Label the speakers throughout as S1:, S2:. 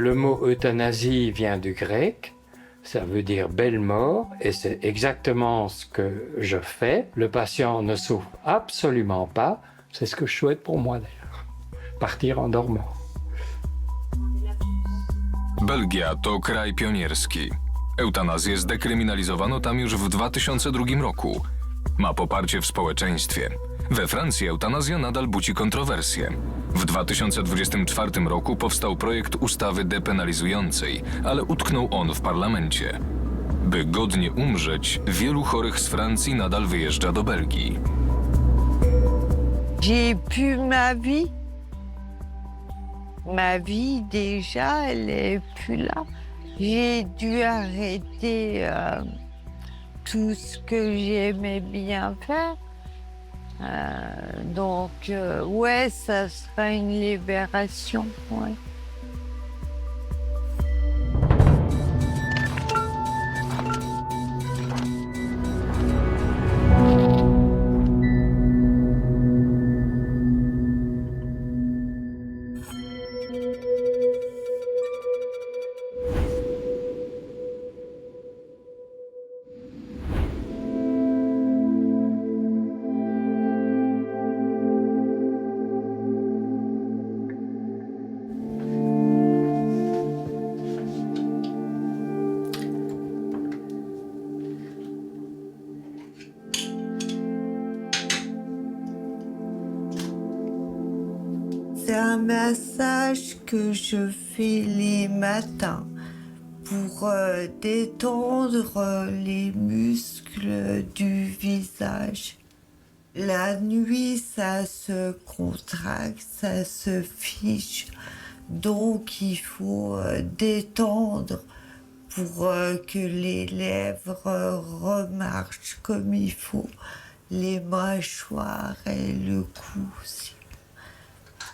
S1: Le mot euthanasie vient du grec, ça veut dire belle mort, et c'est exactement ce que je fais. Le patient ne souffre absolument pas, c'est ce que je souhaite pour moi d'ailleurs, partir en dormant.
S2: Belgia to kraj pionierski. Eutanazję zdekryminalizowano tam już w 2002 roku. Ma poparcie w społeczeństwie. We Francji eutanazja nadal budzi kontrowersje. W 2024 roku powstał projekt ustawy depenalizującej, ale utknął on w parlamencie. By godnie umrzeć, wielu chorych z Francji nadal wyjeżdża do Belgii.
S3: J'ai pu ma vie. Ma vie, déjà, elle est plus là. J'ai dû arrêter tout ce que j'aimais bien faire. Donc, ouais, ça sera une libération, ouais. C'est un massage que je fais les matins pour détendre les muscles du visage. La nuit, ça se contracte, ça se fiche, donc il faut détendre pour que les lèvres remarchent comme il faut, les mâchoires et le cou aussi.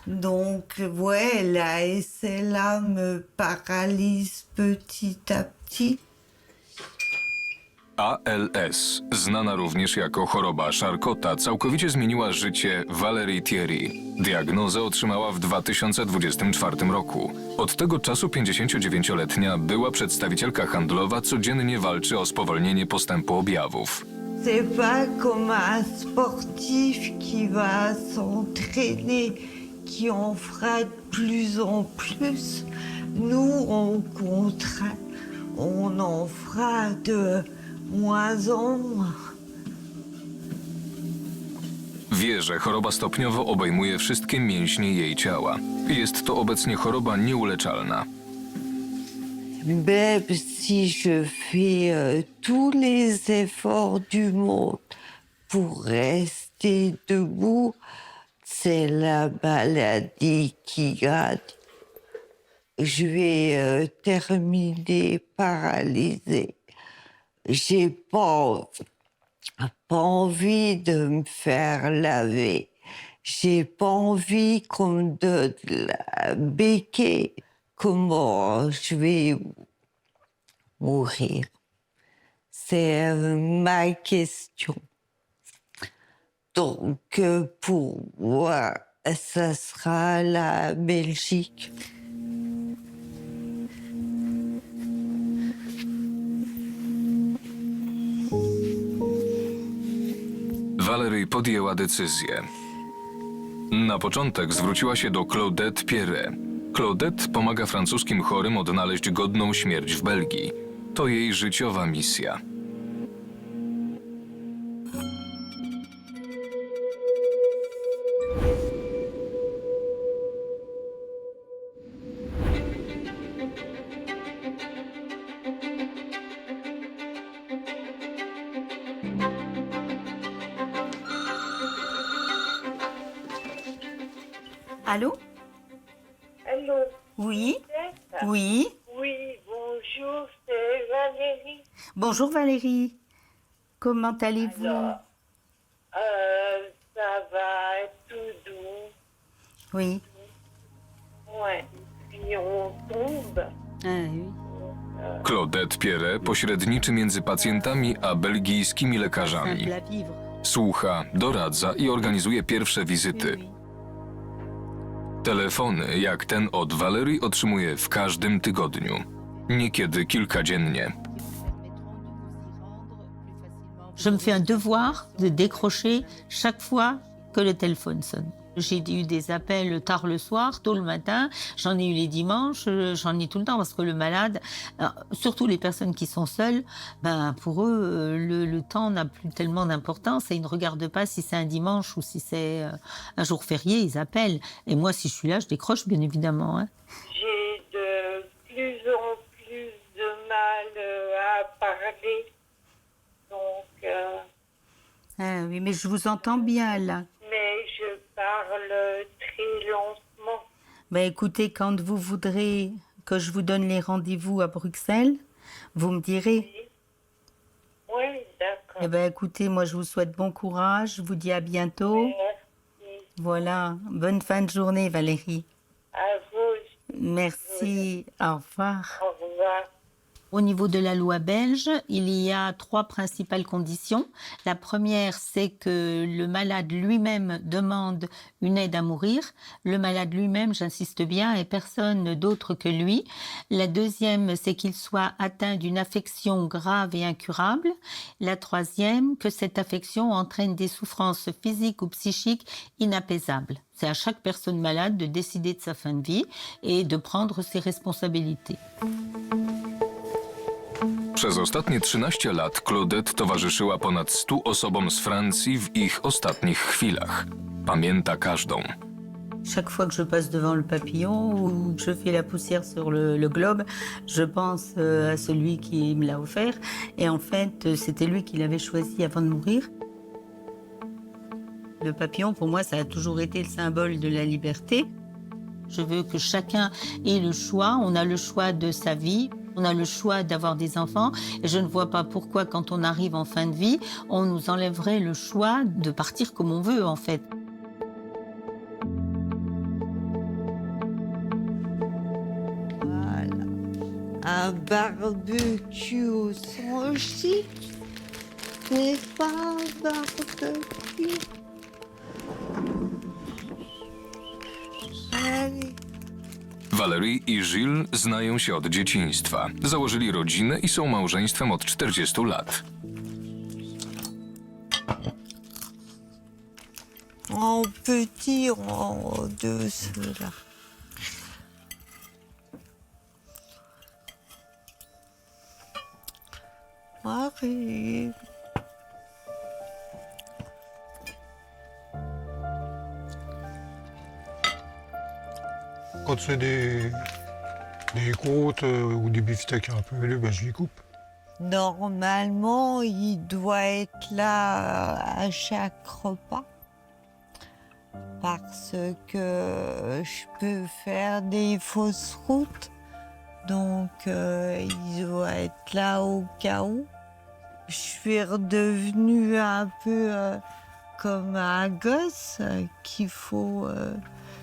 S3: Donc, ouais, la SLA me paralyse petit à petit.
S2: ALS, znana również jako choroba Charcota, całkowicie zmieniła życie Valérie Thierry. Diagnozę otrzymała w 2024 roku. Od tego czasu 59-letnia była przedstawicielka handlowa codziennie walczy o spowolnienie postępu objawów.
S3: C'est pas comme un sportif qui va s'entraîner, qui en fera de plus en plus. Nous, on contraint, on en fera de moins en moins.
S2: Wie, że choroba stopniowo obejmuje wszystkie mięśnie jej ciała. Jest to obecnie choroba nieuleczalna.
S3: Même si je fais tous les efforts du monde pour rester debout, c'est la maladie qui gagne. Je vais terminer paralysée. J'ai pas envie de me faire laver. J'ai pas envie qu'on me donne la béquille. Comment je vais mourir? C'est ma question. Donc, pour moi, ça sera la Belgique.
S2: Valérie podjęła decyzję. Na początek zwróciła się do Claudette Pierret. Claudette pomaga francuskim chorym odnaleźć godną śmierć w Belgii. To jej życiowa misja.
S4: Allô?
S5: Allô,
S4: Oui?
S5: Beth?
S4: Oui?
S5: Oui, bonjour, c'est Valérie.
S4: Bonjour Valérie. Comment allez-vous?
S5: Alors, ça va tout doux.
S4: Oui.
S5: Ouais, puis on tombe.
S4: Oui.
S2: Claudette Pierret pośredniczy między pacjentami a belgijskimi lekarzami.
S4: Simple à vivre.
S2: Słucha, doradza i organizuje pierwsze wizyty.
S4: Oui.
S2: Telefony jak ten od Valerii otrzymuje w każdym tygodniu. Niekiedy kilka dziennie.
S4: Je me fais un devoir de décrocher chaque fois que le téléphone sonne. J'ai eu des appels tard le soir, tôt le matin, j'en ai eu les dimanches, j'en ai tout le temps parce que le malade, surtout les personnes qui sont seules, ben pour eux, le temps n'a plus tellement d'importance et ils ne regardent pas si c'est un dimanche ou si c'est un jour férié, ils appellent. Et moi, si je suis là, je décroche bien évidemment. Hein.
S5: J'ai de plus en plus de mal à parler. Donc,
S4: Ah oui, mais je vous entends bien là.
S5: mais je parle très lentement.
S4: Ben écoutez, quand vous voudrez que je vous donne les rendez-vous à Bruxelles, vous me direz.
S5: Oui, d'accord.
S4: Eh ben écoutez, moi je vous souhaite bon courage, je vous dis à bientôt.
S5: Merci.
S4: Voilà, bonne fin de journée Valérie.
S5: À vous,
S4: Merci, au revoir.
S5: au revoir.
S4: Au niveau de la loi belge, il y a 3 principales conditions. La première, c'est que le malade lui-même demande une aide à mourir. Le malade lui-même, j'insiste bien, et personne d'autre que lui. La deuxième, c'est qu'il soit atteint d'une affection grave et incurable. La troisième, que cette affection entraîne des souffrances physiques ou psychiques inapaisables. C'est à chaque personne malade de décider de sa fin de vie et de prendre ses responsabilités.
S2: Przez ostatnie 13 lat Claudette towarzyszyła ponad 100 osobom z Francji w ich ostatnich chwilach. Pamięta każdą.
S4: Chaque fois que je passe devant le papillon ou que je fais la poussière sur le globe, je pense à celui qui me l'a offert. Et en fait, c'était lui qui l'avait choisi avant de mourir. Le papillon, pour moi, ça a toujours été le symbole de la liberté. Je veux que chacun ait le choix. On a le choix de sa vie. On a le choix d'avoir des enfants. Et je ne vois pas pourquoi, quand on arrive en fin de vie, on nous enlèverait le choix de partir comme on veut, en fait.
S3: Voilà. Un barbecue au sanchi. C'est pas un barbecue. Allez.
S2: Valerie i Gilles znają się od dzieciństwa. Założyli rodzinę i są małżeństwem od 40 lat.
S3: En petit, en de cela. Marie.
S6: Quand c'est des côtes ou des beefsteaks un peu velus, ben, je les coupe.
S3: Normalement, il doit être là à chaque repas. Parce que je peux faire des fausses routes. Donc, il doit être là au cas où. Je suis redevenue un peu comme un gosse qu'il faut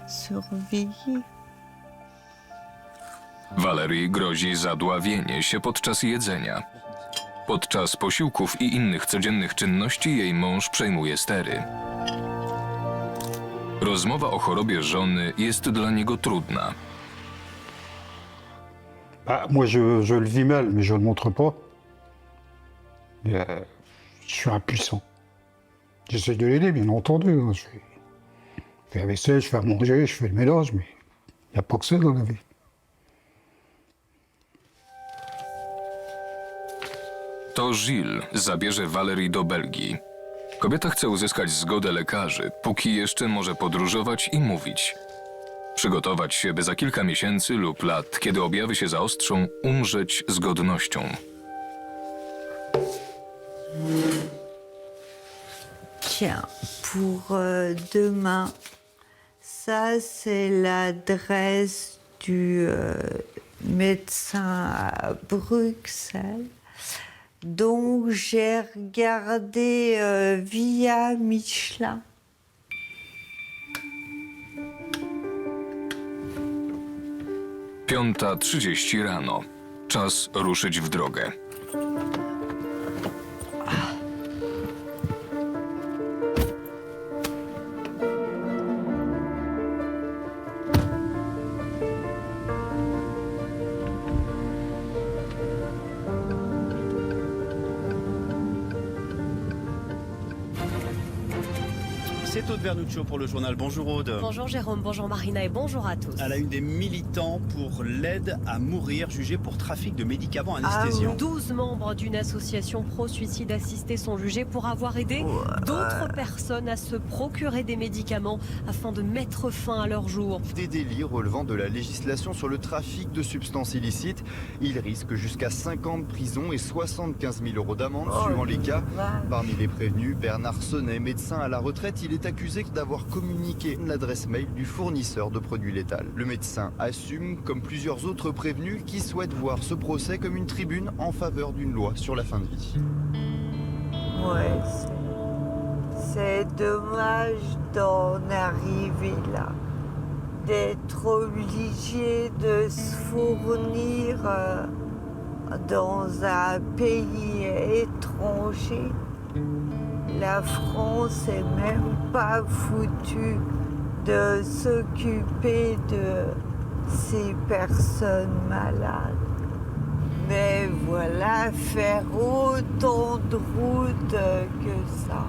S3: surveiller.
S2: Valerii grozi zadławienie się podczas jedzenia. Podczas posiłków i innych codziennych czynności jej mąż przejmuje stery. Rozmowa o chorobie żony jest dla niego trudna.
S6: Bah, moi, je le vis mal, mais je ne le montre pas. Et, je suis impuissant. J'essaie de l'aider, bien entendu. Hein. Je fais la vaisselle, je fais à manger, je fais le ménage, mais il n'y a pas que ça dans la vie.
S2: To Gilles zabierze Valerii do Belgii. Kobieta chce uzyskać zgodę lekarzy, póki jeszcze może podróżować i mówić. Przygotować się, by za kilka miesięcy lub lat, kiedy objawy się zaostrzą, umrzeć z godnością.
S3: Tiens, pour demain, ça c'est l'adresse du médecin à Bruxelles. Donc j'ai regardé via Michelin.
S2: Piąta 30 rano. Czas ruszyć w drogę.
S7: C'est Aude Vernuccio pour le journal. Bonjour Aude.
S8: Bonjour Jérôme, bonjour Marina et bonjour à tous.
S7: À la une des militants pour l'aide à mourir, jugés pour trafic de médicaments anesthésiants.
S8: 12 membres d'une association pro-suicide assistée sont jugés pour avoir aidé d'autres personnes à se procurer des médicaments afin de mettre fin à leur jour.
S9: Des délits relevant de la législation sur le trafic de substances illicites. Ils risquent jusqu'à 5 ans de prison et 75 000 € d'amende suivant les cas. Parmi les prévenus, Bernard Sonnet, médecin à la retraite, il est accusé d'avoir communiqué l'adresse mail du fournisseur de produits létals. Le médecin assume, comme plusieurs autres prévenus, qui souhaitent voir ce procès comme une tribune en faveur d'une loi sur la fin de vie.
S3: Ouais, c'est dommage d'en arriver là, d'être obligé de se fournir dans un pays étranger. La France est même pas foutue de s'occuper de ces personnes malades. Mais voilà, faire autant de routes que ça,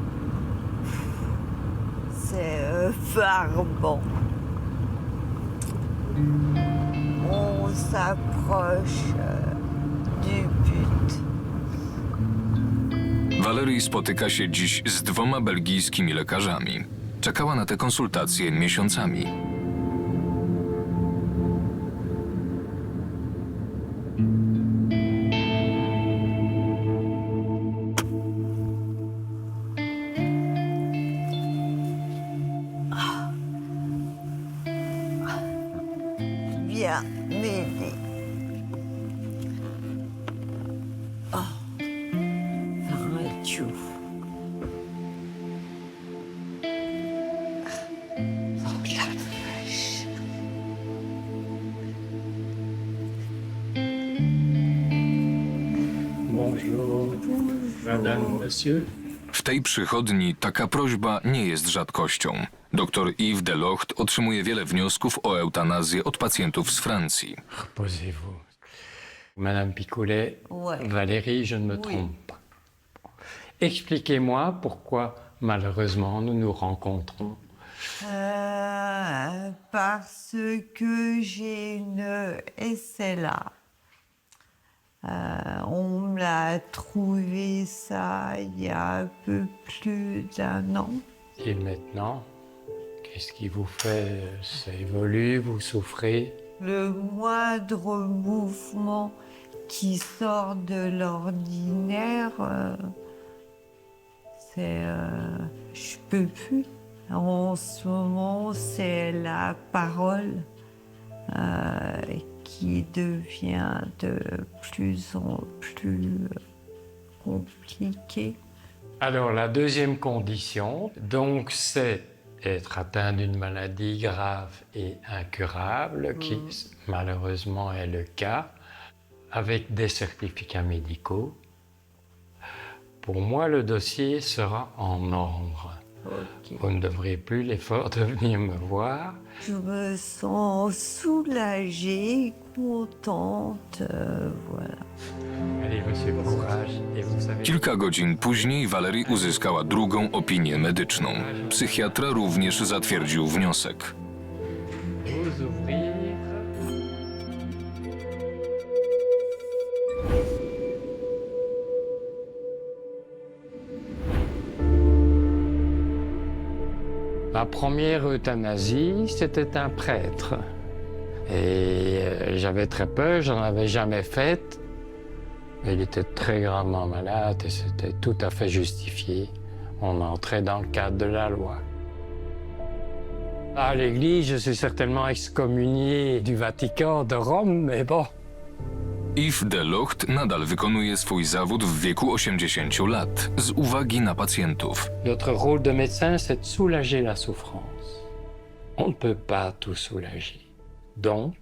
S3: c'est barbant. On s'approche du but.
S2: Valerii spotyka się dziś z 2 belgijskimi lekarzami. Czekała na te konsultacje miesiącami.
S3: Bien m'aider. Radio.
S1: Bonjour, madame, monsieur.
S2: W tej przychodni taka prośba nie jest rzadkością. Dr Yves Delocht otrzymuje wiele wniosków o eutanazję od pacjentów z Francji.
S1: Reposez-vous. Madame Picolet,
S3: Ouais.
S1: Valérie, je ne me trompe pas. Expliquez-moi pourquoi, malheureusement, nous nous rencontrons.
S3: Parce que j'ai une SLA. On me l'a trouvé ça il y a un peu plus d'1 an.
S1: Et maintenant, qu'est-ce qui vous fait? Ça évolue, vous souffrez?
S3: Le moindre mouvement qui sort de l'ordinaire, je peux plus. En ce moment, c'est la parole qui devient de plus en plus compliquée.
S1: Alors, la deuxième condition, donc, c'est être atteint d'une maladie grave et incurable, qui malheureusement est le cas, avec des certificats médicaux. Pour moi, le dossier sera en ordre.
S3: Ok.
S1: Vous ne devrez plus l'effort de venir me voir.
S3: Je me sens soulagée, contente, voilà.
S1: Allez, monsieur, courage. Et vous savez...
S2: Kilka godzin później Valerie uzyskała drugą opinię medyczną. Psychiatra również zatwierdził wniosek.
S1: Vous ouvrir... La première euthanasie, c'était un prêtre. Et j'avais très peur, j'en avais jamais fait. Il était très gravement malade et c'était tout à fait justifié. On entrait dans le cadre de la loi. À l'église, je suis certainement excommunié du Vatican, de Rome, mais bon.
S2: Yves Delocht nadal wykonuje swój zawód w wieku 80 lat z uwagi na pacjentów.
S1: Notre rôle de médecin, c'est de soulager la souffrance. On ne peut pas tout soulager. Donc,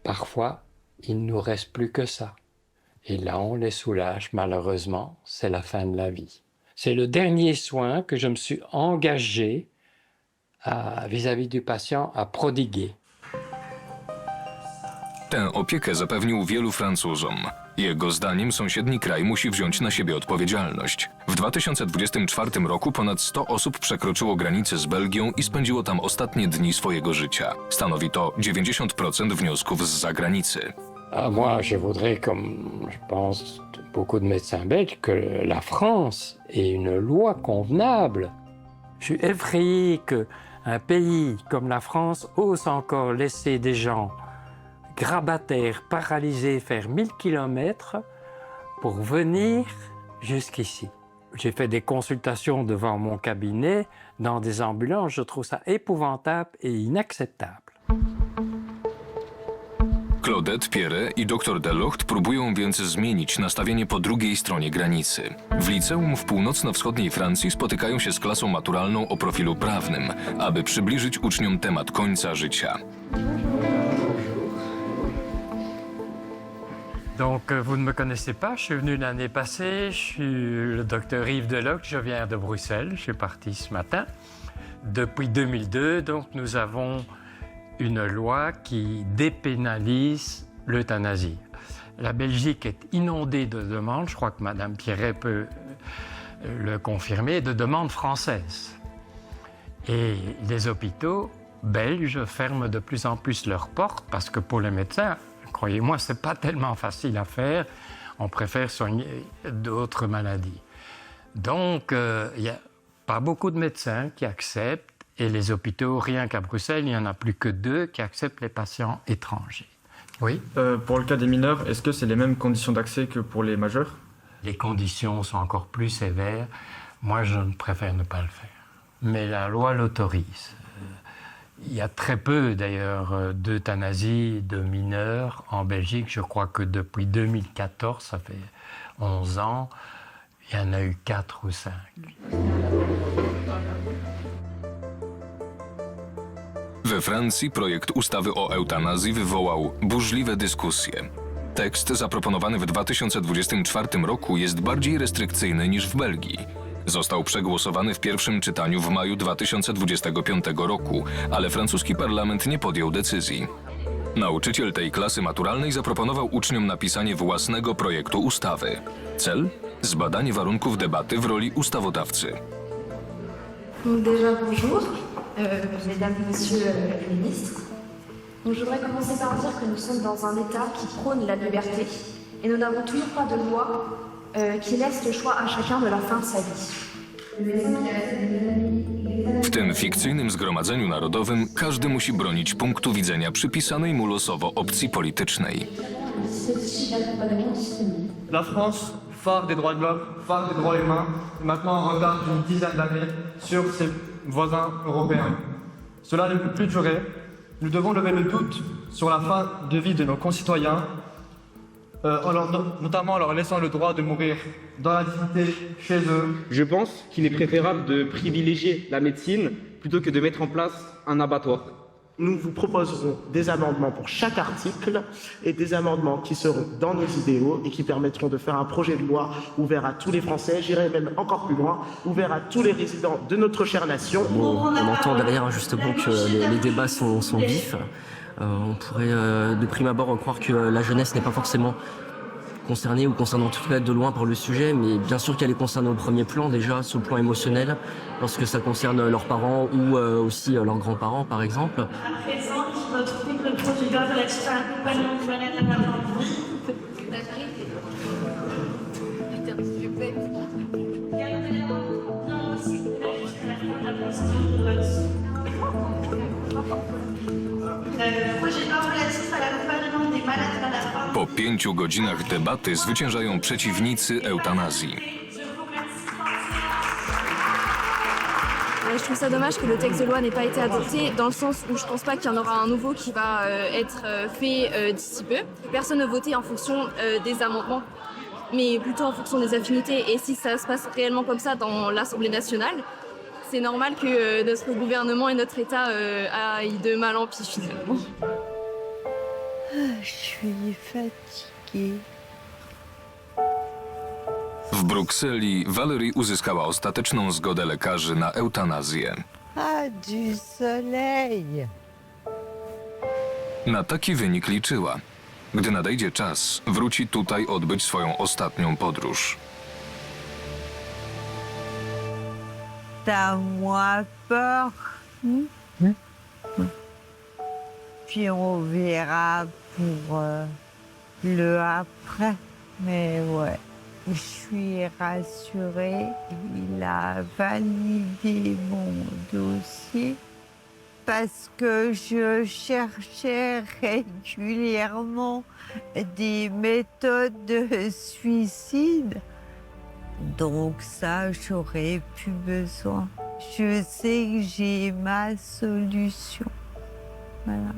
S1: parfois, il ne nous reste plus que ça. Et là, on les soulage. Malheureusement, c'est la fin de la vie. C'est le dernier soin que je me suis engagé vis-à-vis du patient à prodiguer.
S2: Tę opiekę zapewnił wielu Francuzom. Jego zdaniem sąsiedni kraj musi wziąć na siebie odpowiedzialność. W 2024 roku ponad 100 osób przekroczyło granicę z Belgią i spędziło tam ostatnie dni swojego życia. Stanowi to 90% wniosków z zagranicy.
S1: Moi, je voudrais, comme je pense beaucoup de médecins belges, que la France ait une loi convenable. Je suis effrayé qu'un pays comme la France ose encore laisser des gens grabataires, paralysés, faire 1000 kilomètres pour venir jusqu'ici. J'ai fait des consultations devant mon cabinet, dans des ambulances. Je trouve ça épouvantable et inacceptable.
S2: Claudette, Pierre i dr Delocht próbują więc zmienić nastawienie po drugiej stronie granicy. W liceum w północno-wschodniej Francji spotykają się z klasą maturalną o profilu prawnym, aby przybliżyć uczniom temat końca życia.
S1: Donc, vous ne me connaissez pas, je suis venu l'année passée, je suis le docteur Yves Delocht, je viens de Bruxelles, je suis parti ce matin. Depuis 2002, donc, nous avons une loi qui dépénalise l'euthanasie. La Belgique est inondée de demandes, je crois que Mme Pierret peut le confirmer, de demandes françaises. Et les hôpitaux belges ferment de plus en plus leurs portes parce que pour les médecins, croyez-moi, ce n'est pas tellement facile à faire. On préfère soigner d'autres maladies. Donc, il n'y a pas beaucoup de médecins qui acceptent. Et les hôpitaux, rien qu'à Bruxelles, il n'y en a plus que 2 qui acceptent les patients étrangers. Oui.
S10: Pour le cas des mineurs, est-ce que c'est les mêmes conditions d'accès que pour les majeurs?
S1: Les conditions sont encore plus sévères. Moi, je préfère ne pas le faire. Mais la loi l'autorise. Il y a très peu, d'ailleurs, d'euthanasie de mineurs en Belgique. Je crois que depuis 2014, ça fait 11 ans, il y en a eu 4 ou 5.
S2: We Francji projekt ustawy o eutanazji wywołał burzliwe dyskusje. Tekst zaproponowany w 2024 roku jest bardziej restrykcyjny niż w Belgii. Został przegłosowany w pierwszym czytaniu w maju 2025 roku, ale francuski parlament nie podjął decyzji. Nauczyciel tej klasy maturalnej zaproponował uczniom napisanie własnego projektu ustawy. Cel? Zbadanie warunków debaty w roli ustawodawcy.
S11: Déjà bonjour, mesdames, messieurs les ministres. Donc, je voudrais commencer par dire que nous sommes dans un État qui prône la liberté et nous n'avons toujours pas de loi qui laisse le choix à chacun de la fin de sa vie.
S2: W tym fikcyjnym zgromadzeniu narodowym każdy musi bronić punktu widzenia przypisanej mu losowo opcji politycznej.
S10: La France, phare des droits de l'homme, phare des droits humains, est maintenant en retard d'une dizaine d'années sur ses voisins européens. Cela ne peut plus durer. Nous devons lever le doute sur la fin de vie de nos concitoyens, notamment en leur laissant le droit de mourir dans la dignité chez eux.
S12: Je pense qu'il est préférable de privilégier la médecine plutôt que de mettre en place un abattoir.
S13: Nous vous proposerons des amendements pour chaque article et des amendements qui seront dans nos idéaux et qui permettront de faire un projet de loi ouvert à tous les Français, j'irai même encore plus loin, ouvert à tous les résidents de notre chère nation.
S14: On entend derrière justement que les débats sont vifs. On pourrait de prime abord croire que la jeunesse n'est pas forcément concernée ou concernée en tout cas de loin par le sujet, mais bien sûr qu'elle est concernée au premier plan déjà, sur le plan émotionnel, lorsque ça concerne leurs parents ou aussi leurs grands-parents par exemple.
S11: À présent, notre couple conjugal relatif à l'accompagnement du mal-être de la
S2: Po 5 godzinach debaty zwyciężają przeciwnicy eutanazji.
S11: Je trouve ça dommage que le texte de loi n'ait pas été adopté, dans le sens où je pense pas qu'il y en aura un nouveau qui va être fait d'ici peu. Personne ne votait en fonction des amendements, mais plutôt en fonction des affinités. Et si ça se passe réellement comme ça dans l'Assemblée nationale, c'est normal que notre gouvernement et notre État aillent de mal en pis finalement.
S3: Je suis fatiguée.
S2: W Brukseli Valerie uzyskała ostateczną zgodę lekarzy na eutanazję.
S3: Ah, du soleil!
S2: Na taki wynik liczyła. Gdy nadejdzie czas, wróci tutaj odbyć swoją ostatnią podróż.
S3: T'as moins peur. Puis on verra pour le après. Mais ouais, je suis rassurée. Il a validé mon dossier parce que je cherchais régulièrement des méthodes de suicide. Donc ça, j'aurais plus besoin. Je sais que j'ai ma solution. Voilà.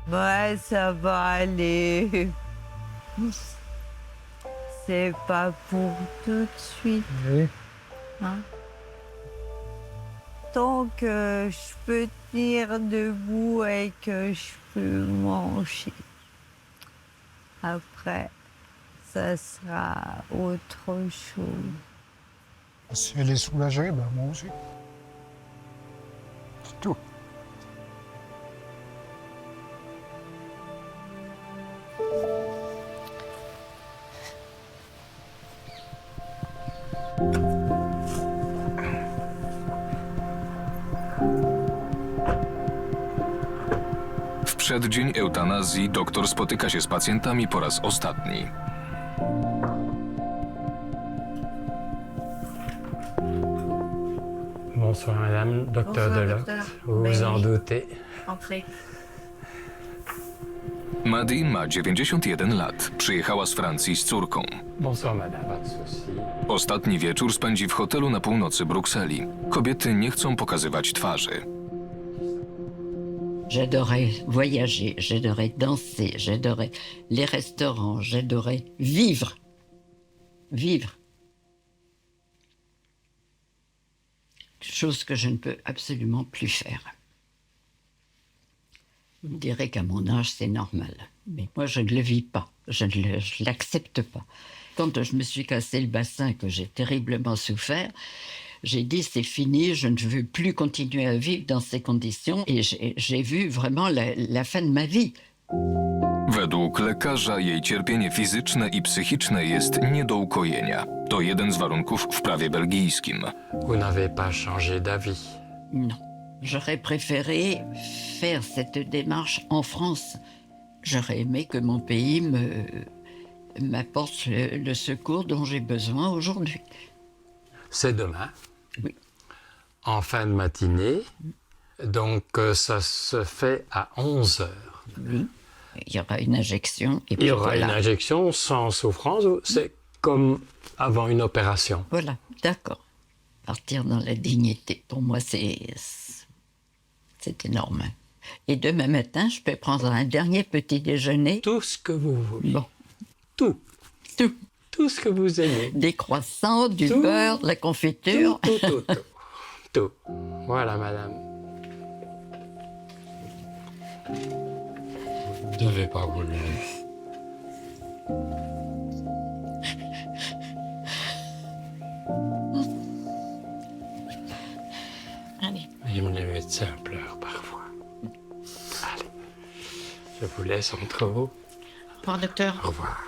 S3: Ouais, ça va aller. C'est pas pour tout de suite.
S6: Oui.
S3: Hein? Tant que je peux tenir debout et que je peux manger. Après, ça sera autre chose.
S6: Si elle est soulagée, ben moi aussi. C'est tout.
S2: W przeddzień eutanazji doktor spotyka się z pacjentami po raz ostatni.
S1: Bonsoir madame, docteur Deloc. Vous vous en doutez.
S2: Maddie ma 91 lat. Przyjechała z Francji z córką.
S1: Bonsoir madame, pas de souci.
S2: Ostatni wieczór spędzi w hotelu na północy Brukseli. Kobiety nie chcą pokazywać twarzy.
S15: J'adorais voyager, j'adorais danser, j'adorais les restaurants, j'adorais vivre. Vivre. Chose que je ne peux absolument plus faire. Vous me direz qu'à mon âge, c'est normal. Mais moi, je ne le vis pas. Je ne l'accepte pas. Quand je me suis cassé le bassin, que j'ai terriblement souffert, j'ai dit c'est fini, je ne veux plus continuer à vivre dans ces conditions. Et j'ai vu vraiment la fin de ma vie.
S2: Według lekarza jej cierpienie fizyczne i psychiczne jest nie do ukojenia. To jeden z warunków w prawie belgijskim.
S1: Vous n'avez pas changé d'avis?
S15: Non. J'aurais préféré faire cette démarche en France. J'aurais aimé que mon pays m'apporte le secours dont j'ai besoin aujourd'hui.
S1: C'est demain.
S15: Oui.
S1: En fin de matinée. Donc ça se fait à 11h.
S15: Oui. Il y aura une injection. Et
S1: Il y aura une injection sans souffrance. C'est comme avant une opération.
S15: Voilà, d'accord. Partir dans la dignité. Pour moi, c'est énorme. Et demain matin, je peux prendre un dernier petit déjeuner.
S1: Tout ce que vous voulez.
S15: Bon.
S1: Tout.
S15: Tout.
S1: Tout ce que vous aimez.
S15: Des croissants, du beurre, de la confiture.
S1: Tout. Voilà, madame. Vous ne devez pas vous lever.
S15: Allez.
S1: Même les médecins pleurent parfois. Allez. Je vous laisse entre vous.
S15: Au revoir, docteur.
S1: Au revoir.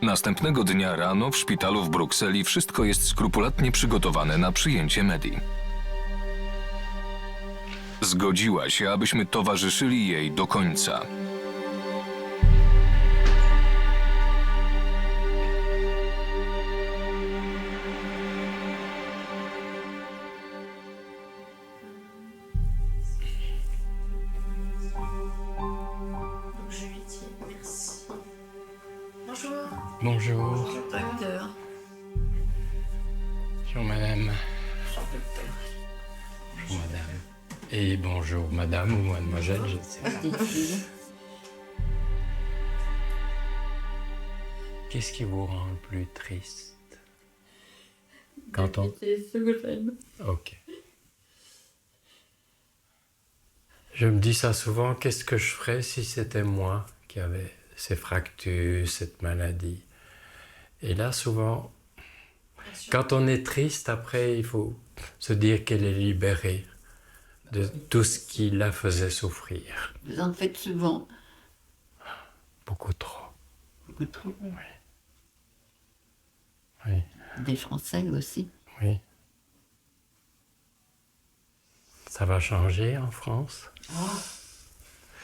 S2: Następnego dnia rano w szpitalu w Brukseli wszystko jest skrupulatnie przygotowane na przyjęcie Maddie. Zgodziła się, abyśmy towarzyszyli jej do końca.
S1: Bonjour.
S15: Docteur.
S1: Bonjour madame. Bonjour madame. Et bonjour madame ou mademoiselle, je ne sais pas. Qu'est-ce qui vous rend le plus triste? Quand on...
S15: C'est ce que j'aime.
S1: Ok. Je me dis ça souvent, qu'est-ce que je ferais si c'était moi qui avait ces fractures, cette maladie. Et là, souvent, quand on est triste, après, il faut se dire qu'elle est libérée de tout ce qui la faisait souffrir.
S15: Vous en faites souvent?
S1: Beaucoup trop.
S15: Beaucoup trop?
S1: Oui. Oui.
S15: Des Français aussi?
S1: Oui. Ça va changer en France?
S15: Oh,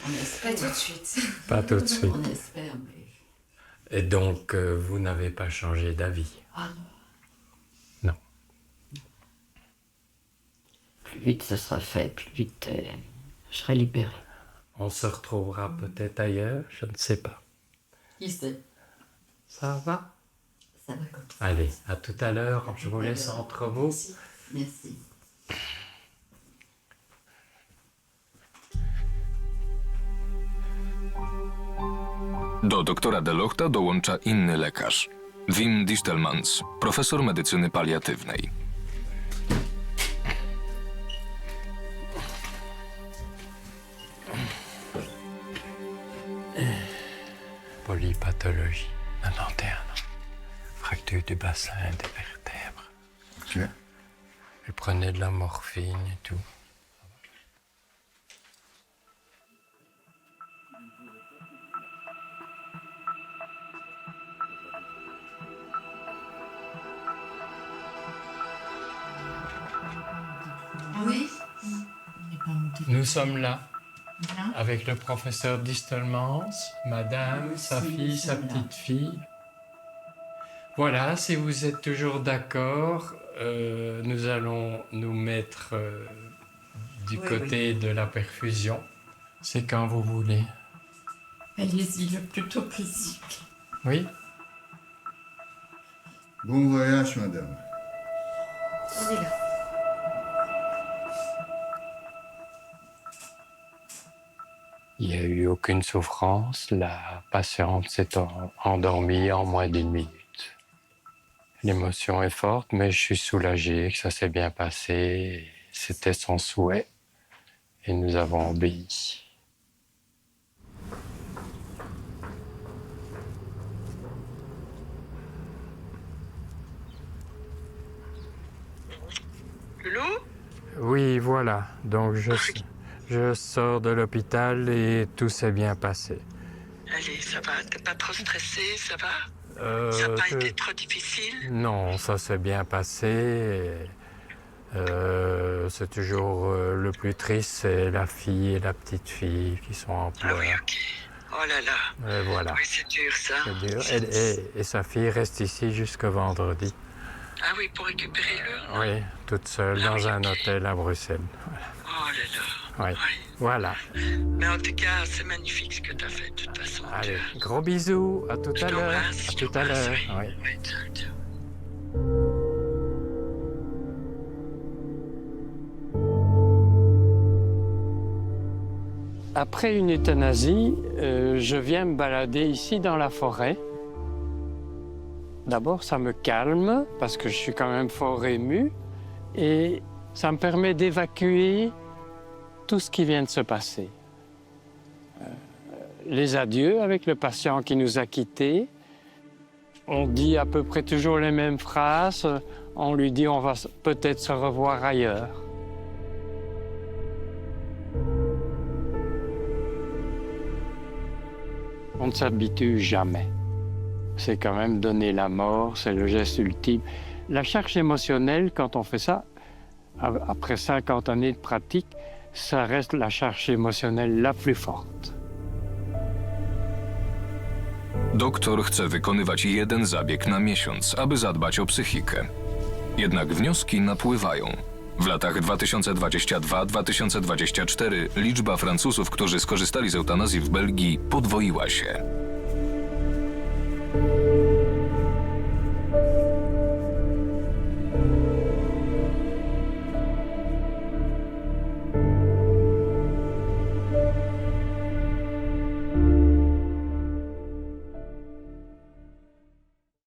S15: on espère.
S16: Pas tout de suite.
S1: Pas tout de suite.
S15: On espère, mais...
S1: Et donc, vous n'avez pas changé d'avis?
S15: Ah
S1: non.
S15: Plus vite ce sera fait, plus vite je serai libérée.
S1: On se retrouvera peut-être ailleurs, je ne sais pas.
S15: Qui sait?
S1: Ça va?
S15: Ça va comme ça.
S1: Allez, à tout à l'heure. Je vous laisse entre vous.
S15: Merci.
S2: Do doktora Delochta dołącza inny lekarz, Wim Distelmans, profesor medycyny paliatywnej.
S1: Polypathologie, 91 ans. Fracture du bassin, des vertèbres.
S17: Ok.
S1: Elle prenait de la morphine et tout.
S15: Oui.
S1: Nous sommes là, avec le professeur Distelmans, madame, sa fille, sa petite fille. Voilà, si vous êtes toujours d'accord, nous allons nous mettre du côté de la perfusion. C'est quand vous voulez.
S15: Allez-y le plus tôt possible.
S1: Oui?
S17: Bon voyage, madame.
S15: On est là.
S1: Il n'y a eu aucune souffrance. La patiente s'est endormie en moins d'1 minute. L'émotion est forte, mais je suis soulagé que ça s'est bien passé. C'était son souhait et nous avons obéi.
S18: Lou?
S1: Oui, voilà. Donc je sors de l'hôpital et tout s'est bien passé.
S18: Allez, ça va, t'es pas trop stressé, ça va? Ça n'a pas été trop difficile?
S1: Non, ça s'est bien passé. C'est toujours le plus triste, c'est la fille et la petite fille qui sont en pleurs.
S18: Ah oui, ok. Oh là là.
S1: Et voilà.
S18: Oui, c'est dur ça.
S1: C'est dur. Et sa fille reste ici jusqu'au vendredi.
S18: Ah oui, pour récupérer le...
S1: Oui, toute seule dans un hôtel à Bruxelles. Voilà.
S18: Oh là là.
S1: Oui. Voilà.
S18: Mais en tout cas, c'est magnifique ce que tu as fait de toute façon.
S1: Allez, gros bisous, à tout à l'heure. À tout à l'heure. Oui.
S18: Oui, ciao, ciao.
S1: Après une euthanasie, je viens me balader ici dans la forêt. D'abord, ça me calme parce que je suis quand même fort ému et ça me permet d'évacuer tout ce qui vient de se passer. Les adieux avec le patient qui nous a quittés. On dit à peu près toujours les mêmes phrases. On lui dit on va peut-être se revoir ailleurs. On ne s'habitue jamais. C'est quand même donner la mort, c'est le geste ultime. La charge émotionnelle, quand on fait ça, après 50 années de pratique, ça reste la charge émotionnelle la plus forte.
S2: Doktor chce wykonywać jeden zabieg na miesiąc, aby zadbać o psychikę. Jednak wnioski napływają. W latach 2022-2024 liczba Francuzów, którzy skorzystali z eutanazji w Belgii, podwoiła się.